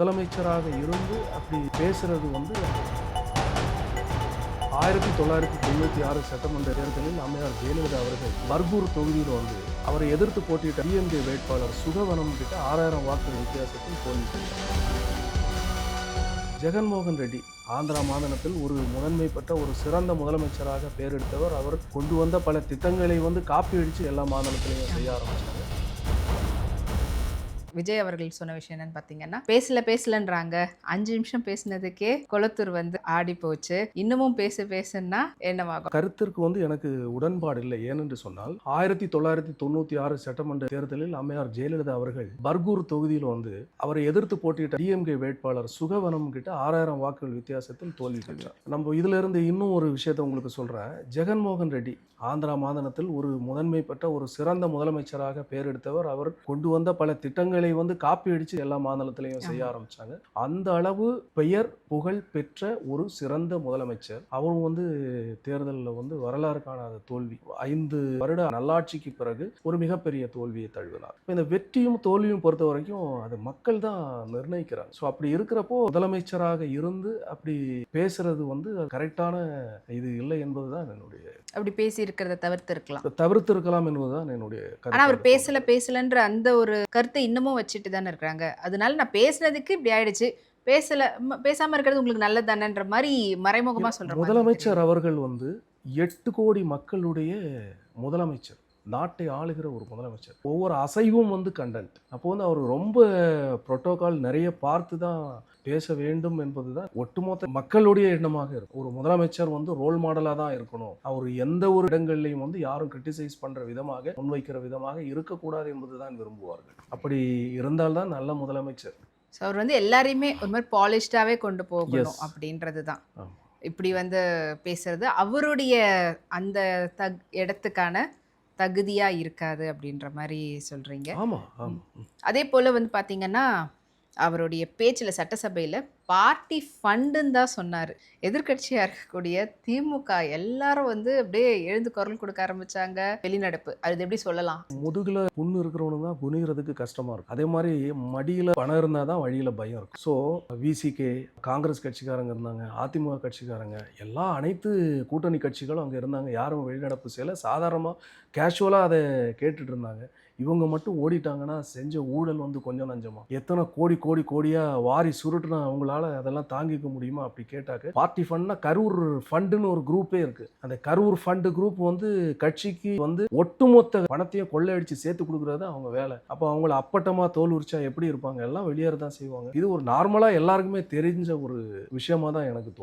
முதலமைச்சராக இருந்து அப்படி பேசுறது வந்து 1996 சட்டமன்ற தேர்தலில் அம்மையார் ஜெயலலிதா அவர்கள் பர்கூர் தொகுதியில் வந்து அவரை எதிர்த்து போட்டியிட்ட டிஎம்கே வேட்பாளர் சுகவனம் கிட்ட 6000 வாக்கு வித்தியாசத்தில் தோல்வி. ஜெகன்மோகன் ரெட்டி ஆந்திரா மாநிலத்தில் ஒரு முதன்மை பெற்ற ஒரு சிறந்த முதலமைச்சராக பேர் எடுத்தவர். அவர் கொண்டு வந்த பல திட்டங்களை வந்து காப்பி அடித்து எல்லா மாநிலத்திலையும் செய்ய ஆரம்பிச்சாங்க. விஜய் அவர்கள் சொன்ன விஷயம் என்னன்னு பார்த்தீங்கன்னா, பேசலன்றாங்க, 5 நிமிஷம் பேசினதுக்கே கொளத்தூர் வந்து ஆடி போச்சு, இன்னமும் பேசுன்னா என்னவாகும்? கருத்திற்கு வந்து எனக்கு உடன்பாடு இல்லை. ஏனென்று சொன்னால் 1996 சட்டமன்ற தேர்தலில் அம்மையார் ஜெயலலிதா அவர்கள் பர்கூர் தொகுதியில் வந்து அவரை எதிர்த்து போட்டியிட்ட டிஎம்கே வேட்பாளர் சுகவனம் கிட்ட 6000 வாக்குகள் வித்தியாசத்தில் தோல்வி பெற்றார். நம்ம இதுல இருந்து இன்னும் ஒரு விஷயத்தை உங்களுக்கு சொல்றேன். ஜெகன்மோகன் ரெட்டி ஆந்திரா மாநிலத்தில் ஒரு முதன்மை பெற்ற ஒரு சிறந்த முதலமைச்சராக பேர் எடுத்தவர். அவர் கொண்டு வந்த பல திட்டங்களை வந்து காப்பி அடிச்சு எல்லா மாநிலத்திலையும் செய்ய ஆரம்பிச்சாங்க. அந்த அளவு பெயர் புகழ் பெற்ற ஒரு சிறந்த முதலமைச்சர். அவரும் வந்து தேர்தலில் வந்து வரலாறு காணாத தோல்வி. 5 வருட நல்லாட்சிக்கு பிறகு ஒரு மிகப்பெரிய தோல்வியை தழுவினார். இந்த வெற்றியும் தோல்வியும் பொறுத்த வரைக்கும் அது மக்கள் தான் நிர்ணயிக்கிறாங்க. ஸோ அப்படி இருக்கிறப்போ முதலமைச்சராக இருந்து அப்படி பேசுறது வந்து கரெக்டான இது இல்லை என்பதுதான் என்னுடைய, அப்படி பேசி இருக்கிறத தவிர்த்து இருக்கலாம் என்பதுதான் என்னுடைய கருத்து. ஆனா அவர் பேசலன்ற அந்த ஒரு கருத்தை இன்னமும் வச்சுட்டு தானே இருக்கிறாங்க. அதனால நான் பேசுனதுக்கு இப்படி ஆயிடுச்சு, பேசாம இருக்கிறது உங்களுக்கு நல்லது தானேன்ற மாதிரி மறைமுகமா சொல்ற முதலமைச்சர் அவர்கள் வந்து 8 கோடி மக்களுடைய முதலமைச்சர், நாட்டை ஆளுகிற ஒரு முதலமைச்சர். ஒவ்வொரு அசைவும் வந்து கண்டென்ட். அப்போ வந்து அவர் ரொம்ப புரோட்டோகால் நிறைய பார்த்து தான் பேச வேண்டும் என்பதுதான் ஒட்டுமொத்த மக்களுடைய எண்ணமாக இருக்கும். ஒரு முதலமைச்சர் வந்து ரோல் மாடலாக தான் இருக்கணும். அவர் எந்த ஒரு இடங்கள்லையும் வந்து யாரும் கிரிட்டிசைஸ் பண்ற விதமாக, முன்வைக்கிற விதமாக இருக்கக்கூடாது என்பதுதான் விரும்புவார்கள். அப்படி இருந்தால்தான் நல்ல முதலமைச்சர். அவர் வந்து எல்லாரையுமே ஒரு மாதிரி பாலிஷ்டாவே கொண்டு போகணும் அப்படின்றது தான். இப்படி வந்து பேசுறது அவருடைய அந்த இடத்துக்கான தகுதியா இருக்காது அப்படின்ற மாதிரி சொல்றீங்க. ஆமா. அதே போல வந்து பாத்தீங்கன்னா, அவருடைய பேச்சில் சட்டசபையில் பார்ட்டி ஃபண்டுன்னு தான் சொன்னார். எதிர்கட்சியாக இருக்கக்கூடிய திமுக எல்லாரும் வந்து அப்படியே எழுந்து குரல் கொடுக்க ஆரம்பிச்சாங்க. வெளிநடப்பு அது எப்படி சொல்லலாம்? முதுகுல புண்ணு இருக்கிறவனுக்கு தான் குனிகிறதுக்கு கஷ்டமா இருக்கும். அதே மாதிரி மடியில பணம் இருந்தால் தான் வழியில பயம் இருக்கும். ஸோ விசிகே, காங்கிரஸ் கட்சிக்காரங்க இருந்தாங்க, அதிமுக கட்சிக்காரங்க, எல்லா அனைத்து கூட்டணி கட்சிகளும் அங்கே இருந்தாங்க. யாரும் வெளிநடப்பு செய்யலை. சாதாரணமாக கேஷுவலாக அதை கேட்டுட்டு இருந்தாங்க. இவங்க மட்டும் ஓடிட்டாங்கன்னா செஞ்ச ஊழல் வந்து கொஞ்சம் நஞ்சமா, எத்தனை கோடியா வாரி சுருட்டுனா அவங்களால அதெல்லாம் தாங்கிக்க முடியுமா? அப்படி கேட்டாக்க பார்ட்டி ஃபண்ட்னா கரூர் ஃபண்டுன்னு ஒரு குரூப்பே இருக்கு. அந்த கரூர் ஃபண்டு குரூப் வந்து கட்சிக்கு வந்து ஒட்டுமொத்த பணத்தையும் கொள்ளையடிச்சு சேர்த்து கொடுக்குறது அவங்க வேலை. அப்போ அவங்கள அப்பட்டமா தோல் உரிச்சா எப்படி இருப்பாங்க? எல்லாம் வெளியேற தான் செய்வாங்க. இது ஒரு நார்மலா எல்லாருக்குமே தெரிஞ்ச ஒரு விஷயமா தான் எனக்கு தோணும்.